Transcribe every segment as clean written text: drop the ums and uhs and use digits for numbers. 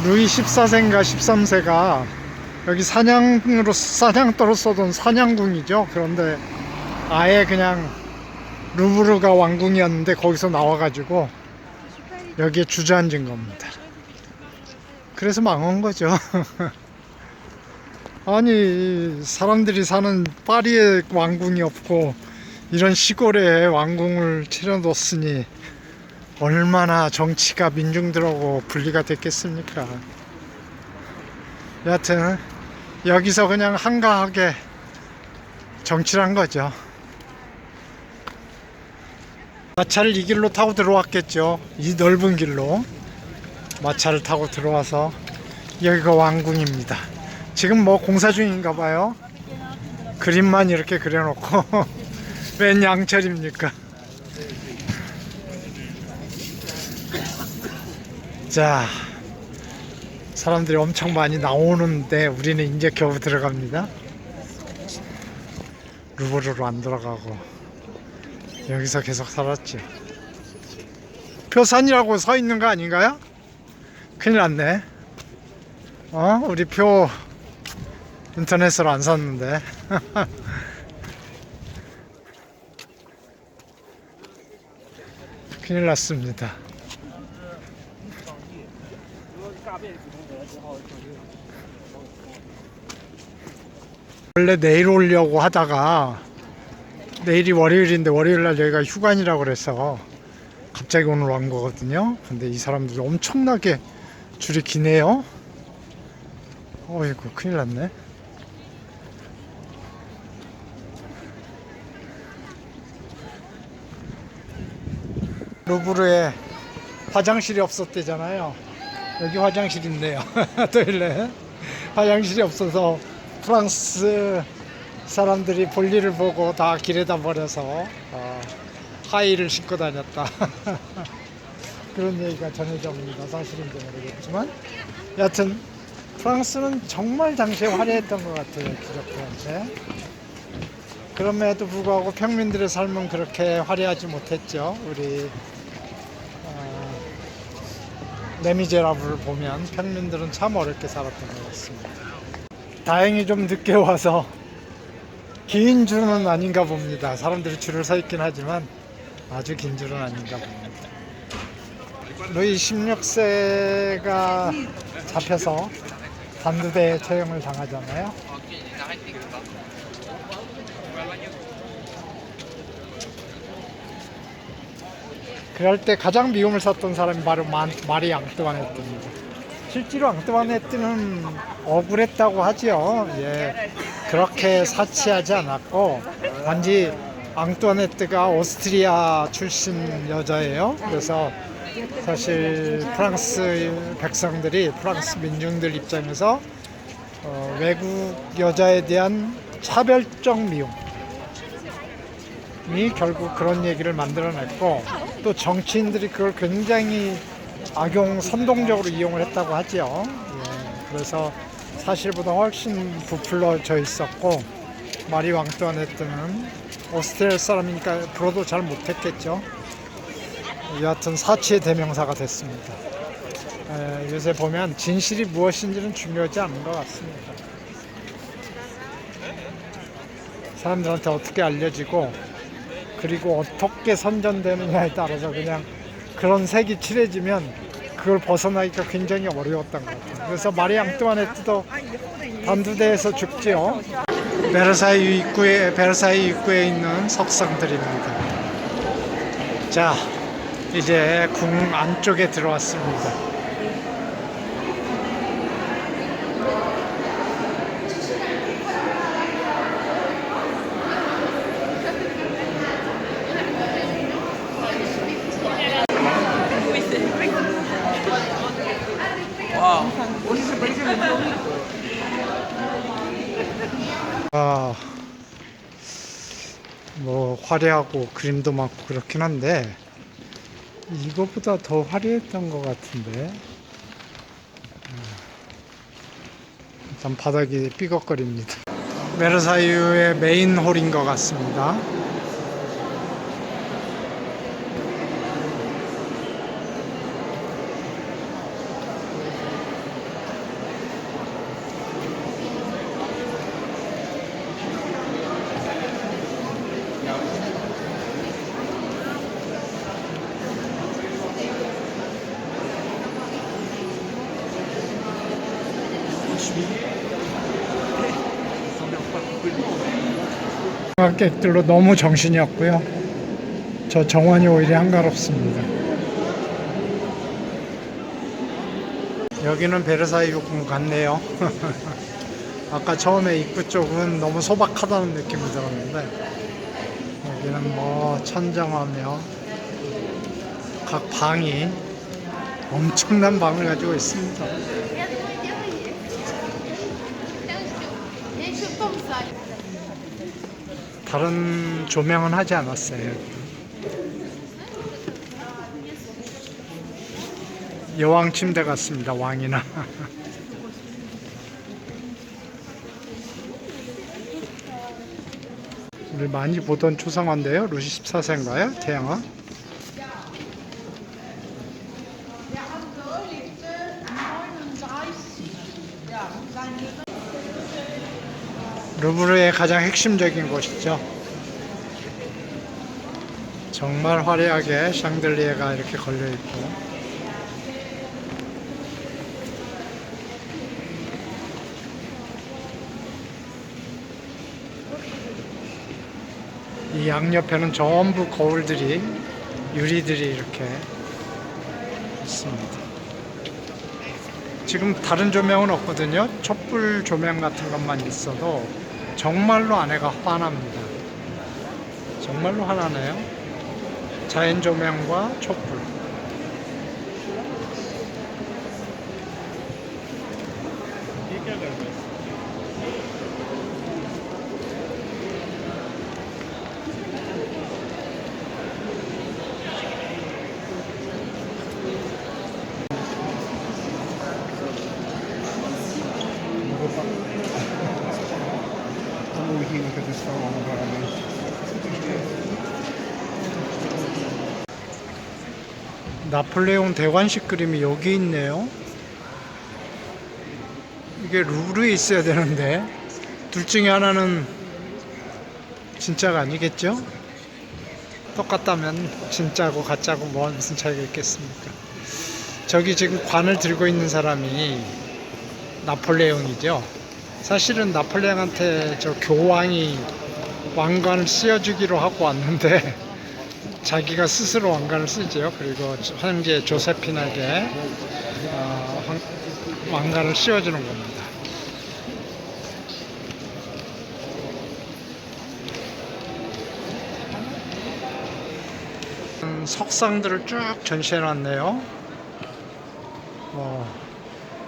루이 14세인가 13세가 여기 사냥터로 써둔 사냥궁이죠. 그런데 아예 그냥 루브르가 왕궁이었는데 거기서 나와가지고 여기에 주저앉은 겁니다. 그래서 망한 거죠. 아니, 사람들이 사는 파리에 왕궁이 없고 이런 시골에 왕궁을 차려뒀으니 얼마나 정치가 민중들하고 분리가 됐겠습니까. 여하튼 여기서 그냥 한가하게 정치를 한 거죠. 마차를 이 길로 타고 들어왔겠죠. 이 넓은 길로 마차를 타고 들어와서 여기가 왕궁입니다. 지금 뭐 공사 중인가 봐요. 그림만 이렇게 그려놓고 웬 양철입니까? 자, 사람들이 엄청 많이 나오는데 우리는 이제 겨우 들어갑니다. 루브르로 안 돌아가고 여기서 계속 살았지. 표산이라고 서 있는 거 아닌가요? 큰일 났네. 우리 표 인터넷으로 안 샀는데. 큰일 났습니다. 원래 내일 오려고 하다가 내일이 월요일인데 월요일날 여기가 휴관이라고 그래서 갑자기 오늘 온 거거든요. 근데 이 사람들이 엄청나게 줄이 기네요. 어이구, 큰일 났네. 루브르에 화장실이 없었대잖아요. 여기 화장실 있네요. 토일렛. 화장실이 없어서 프랑스 사람들이 볼일을 보고 다 길에다 버려서 하이를 신고 다녔다. 그런 얘기가 전해져 옵니다. 사실인지 모르겠지만 여하튼 프랑스는 정말 당시에 화려했던 것 같아요. 귀족들한테. 그럼에도 불구하고 평민들의 삶은 그렇게 화려하지 못했죠. 우리 레미제라블을 보면 평민들은 참 어렵게 살았던 것 같습니다. 다행히 좀 늦게 와서 긴 줄은 아닌가 봅니다. 사람들이 줄을 서 있긴 하지만 아주 긴 줄은 아닌가 봅니다. 루이 16세가 잡혀서 단두대 처형을 당하잖아요. 그럴 때 가장 미움을 샀던 사람이 바로 마리 앙뚜아네트입니다. 실제로 앙뚜아네트는 억울했다고 하지요. 예, 그렇게 사치하지 않았고 단지 앙뚜아네트가 오스트리아 출신 여자예요. 그래서 사실 프랑스 백성들이, 프랑스 민중들 입장에서 외국 여자에 대한 차별적 미움이 결국 그런 얘기를 만들어냈고, 또 정치인들이 그걸 굉장히 선동적으로 이용을 했다고 하죠. 예, 그래서 사실보다 훨씬 부풀려져 있었고, 마리 앙뚜아네트는 오스트리아 사람이니까 불어도 잘 못했겠죠. 여하튼 사치의 대명사가 됐습니다. 요새 보면 진실이 무엇인지는 중요하지 않은 것 같습니다. 사람들한테 어떻게 알려지고 그리고 어떻게 선전되느냐에 따라서 그냥 그런 색이 칠해지면 그걸 벗어나기가 굉장히 어려웠던 것 같아요. 그래서 마리 앙뚜아네트도 단두대에서 죽지요. 베르사유 입구에 있는 석상들입니다. 자, 이제 궁 안쪽에 들어왔습니다. 뭐 화려하고 그림도 많고 그렇긴 한데 이거보다 더 화려했던 것 같은데. 일단 바닥이 삐걱거립니다. 베르사유의 메인 홀인 것 같습니다. 관광객들로 너무 정신이 없고요. 저 정원이 오히려 한가롭습니다. 여기는 베르사유 궁 같네요. 아까 처음에 입구 쪽은 너무 소박하다는 느낌이 들었는데 여기는 뭐 천정하며 각 방이 엄청난 방을 가지고 있습니다. 다른 조명은 하지 않았어요. 여왕 침대 같습니다. 왕이나. 우리 많이 보던 초상화인데요. 루이 14세인가요? 태양화? 루브르의 가장 핵심적인 곳이죠. 정말 화려하게 샹들리에가 이렇게 걸려 있고, 이 양옆에는 전부 거울들이, 유리들이 이렇게 있습니다. 지금 다른 조명은 없거든요. 촛불 조명 같은 것만 있어도 정말로 안에가 환합니다. 정말로 환하네요. 자연 조명과 촛불. 나폴레옹 대관식 그림이 여기 있네요. 이게 루브르에 있어야 되는데 둘 중에 하나는 진짜가 아니겠죠? 똑같다면 진짜고 가짜고 뭐 무슨 차이가 있겠습니까? 저기 지금 관을 들고 있는 사람이 나폴레옹이죠. 사실은 나폴레옹한테 저 교황이 왕관을 씌워주기로 하고 왔는데 자기가 스스로 왕관을 쓰죠. 그리고 황제 조세핀에게 왕관을 씌워주는 겁니다. 석상들을 쭉 전시해 놨네요.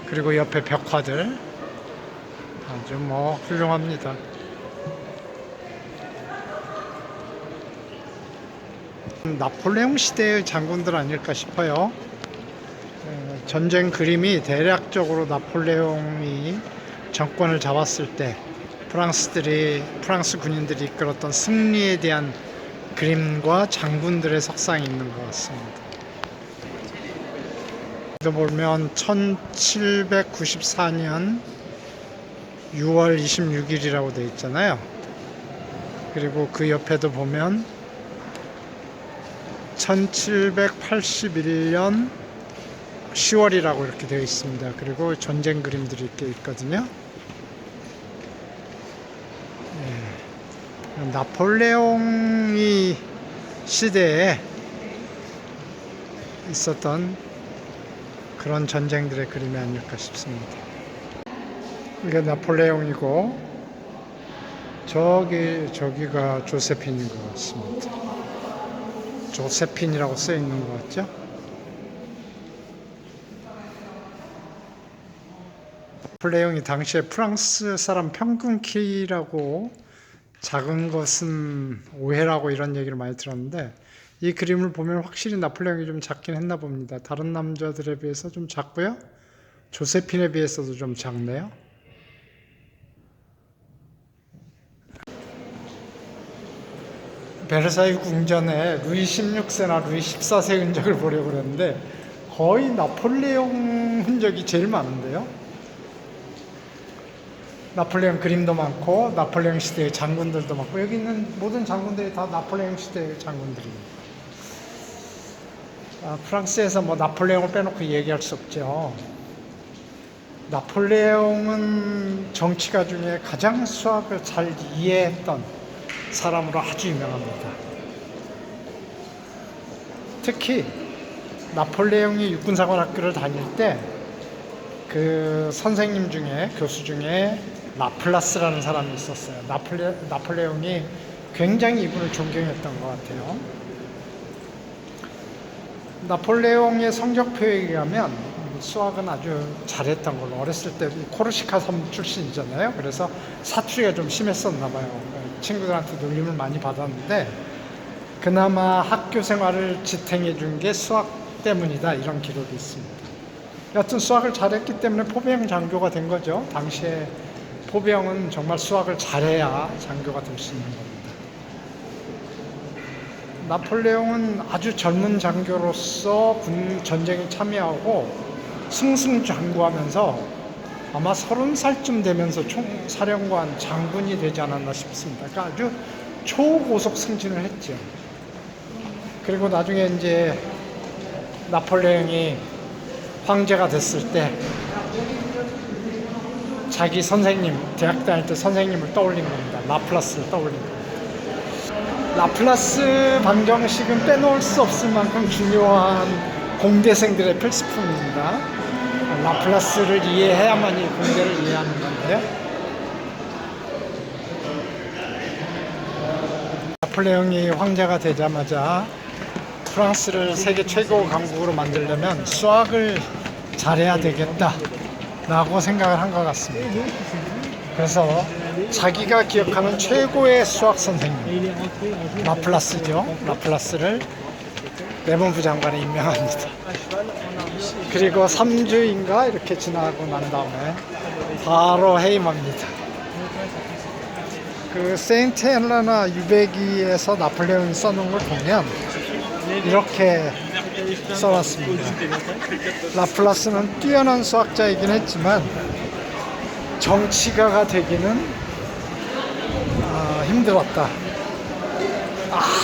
그리고 옆에 벽화들 아주 뭐 훌륭합니다. 나폴레옹 시대의 장군들 아닐까 싶어요. 전쟁 그림이 대략적으로 나폴레옹이 정권을 잡았을 때 프랑스 군인들이 이끌었던 승리에 대한 그림과 장군들의 석상이 있는 것 같습니다. 여기 보면 1794년 6월 26일이라고 되어 있잖아요. 그리고 그 옆에도 보면 1781년 10월이라고 이렇게 되어 있습니다. 그리고 전쟁 그림들이 이렇게 있거든요. 나폴레옹이 시대에 있었던 그런 전쟁들의 그림이 아닐까 싶습니다. 이게 나폴레옹이고 저기가 조세핀인 것 같습니다. 조세핀이라고 써 있는 것 같죠? 나폴레옹이 당시에 프랑스 사람 평균 키라고 작은 것은 오해라고 이런 얘기를 많이 들었는데 이 그림을 보면 확실히 나폴레옹이 좀 작긴 했나 봅니다. 다른 남자들에 비해서 좀 작고요. 조세핀에 비해서도 좀 작네요. 베르사유 궁전에 루이 16세나 루이 14세 흔적을 보려고 그랬는데 거의 나폴레옹 흔적이 제일 많은데요. 나폴레옹 그림도 많고 나폴레옹 시대의 장군들도 많고 여기 있는 모든 장군들이 다 나폴레옹 시대의 장군들입니다. 프랑스에서 뭐 나폴레옹을 빼놓고 얘기할 수 없죠. 나폴레옹은 정치가 중에 가장 수학을 잘 이해했던 사람으로 아주 유명합니다. 특히 나폴레옹이 육군사관학교를 다닐 때 그 선생님 중에, 교수 중에 라플라스라는 사람이 있었어요. 나폴레옹이 굉장히 이분을 존경했던 것 같아요. 나폴레옹의 성적표에 의하면 수학은 아주 잘했던 걸로, 어렸을 때 코르시카 섬 출신이잖아요. 그래서 사투리가 좀 심했었나 봐요. 친구들한테 놀림을 많이 받았는데 그나마 학교 생활을 지탱해 준 게 수학 때문이다, 이런 기록이 있습니다. 여하튼 수학을 잘했기 때문에 포병 장교가 된 거죠. 당시에 포병은 정말 수학을 잘해야 장교가 될 수 있는 겁니다. 나폴레옹은 아주 젊은 장교로서 군 전쟁에 참여하고 승승장구하면서 아마 30살쯤 되면서 총사령관 장군이 되지 않았나 싶습니다. 그러니까 아주 초고속 승진을 했죠. 그리고 나중에 이제 나폴레옹이 황제가 됐을 때 자기 선생님, 대학 다닐 때 선생님을 떠올린 겁니다. 라플라스를 떠올린 겁니다. 라플라스 방정식은 빼놓을 수 없을 만큼 중요한 공대생들의 필수품입니다. 라플라스를 이해해야만이 공대를 이해하는 건데요. 나폴레옹이 황제가 되자마자 프랑스를 세계 최고 강국으로 만들려면 수학을 잘해야 되겠다 라고 생각을 한 것 같습니다. 그래서 자기가 기억하는 최고의 수학 선생님 라플라스죠. 라플라스를 내무부 장관에 임명합니다. 그리고 3주인가 이렇게 지나고 난 다음에 바로 해임합니다. 그 세인트 헬레나 유배기에서 나폴레옹이 써놓은 걸 보면 이렇게 써놨습니다. 라플라스는 뛰어난 수학자이긴 했지만 정치가가 되기는 힘들었다.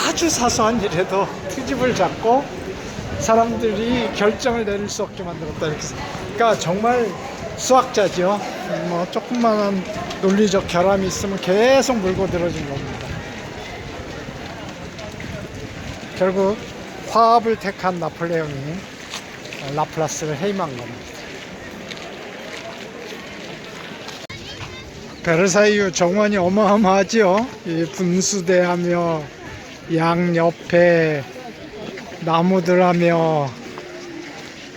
아주 사소한 일에도 트집을 잡고 사람들이 결정을 내릴 수 없게 만들었다. 이렇게. 그러니까 정말 수학자죠. 뭐 조금만한 논리적 결함이 있으면 계속 물고 늘어진 겁니다. 결국 화합을 택한 나폴레옹이 라플라스를 해임한 겁니다. 베르사유 정원이 어마어마하죠. 분수대하며 양옆에 나무들하며,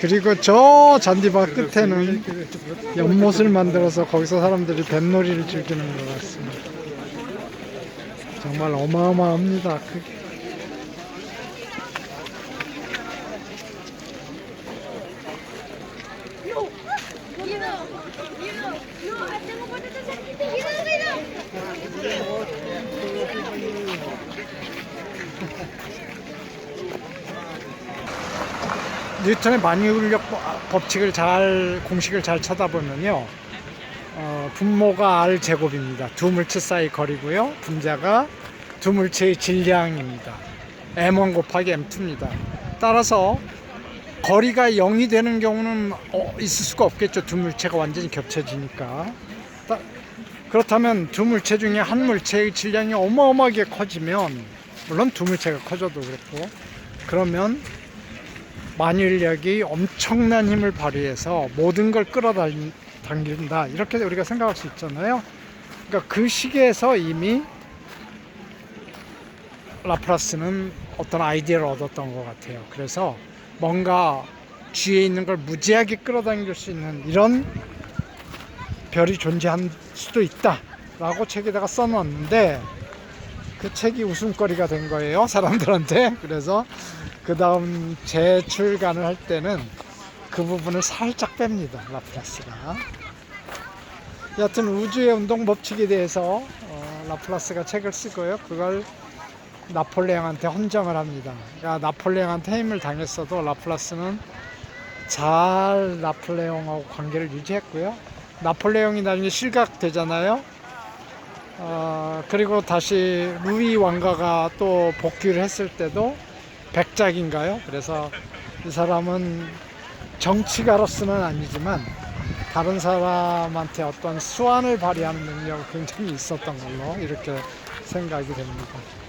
그리고 저 잔디밭 끝에는 연못을 만들어서 거기서 사람들이 뱃놀이를 즐기는 것 같습니다. 정말 어마어마합니다. 뉴턴의 만유인력 법칙을 공식을 잘 쳐다보면요, 분모가 R 제곱입니다. 두 물체 사이 거리고요, 분자가 두 물체의 질량입니다. M1 곱하기 M2입니다. 따라서 거리가 0이 되는 경우는 있을 수가 없겠죠. 두 물체가 완전히 겹쳐지니까. 그렇다면 두 물체 중에 한 물체의 질량이 어마어마하게 커지면, 물론 두 물체가 커져도 그렇고, 그러면 만유인력이 엄청난 힘을 발휘해서 모든 걸 끌어당긴다, 이렇게 우리가 생각할 수 있잖아요. 그러니까 그 시기에서 이미 라플라스는 어떤 아이디어를 얻었던 것 같아요. 그래서 뭔가 뒤에 있는 걸 무지하게 끌어당길 수 있는 이런 별이 존재할 수도 있다 라고 책에다가 써놨는데, 그 책이 웃음거리가 된 거예요, 사람들한테. 그래서 그 다음 재출간을 할 때는 그 부분을 살짝 뺍니다, 라플라스가. 여하튼 우주의 운동 법칙에 대해서 라플라스가 책을 쓰고요, 그걸 나폴레옹한테 헌정을 합니다. 그러니까 나폴레옹한테 해임을 당했어도 라플라스는 잘 나폴레옹하고 관계를 유지했고요. 나폴레옹이 나중에 실각되잖아요. 그리고 다시 루이 왕가가 또 복귀를 했을 때도 백작인가요? 그래서 이 사람은 정치가로서는 아니지만 다른 사람한테 어떤 수완을 발휘하는 능력이 굉장히 있었던 걸로 이렇게 생각이 됩니다.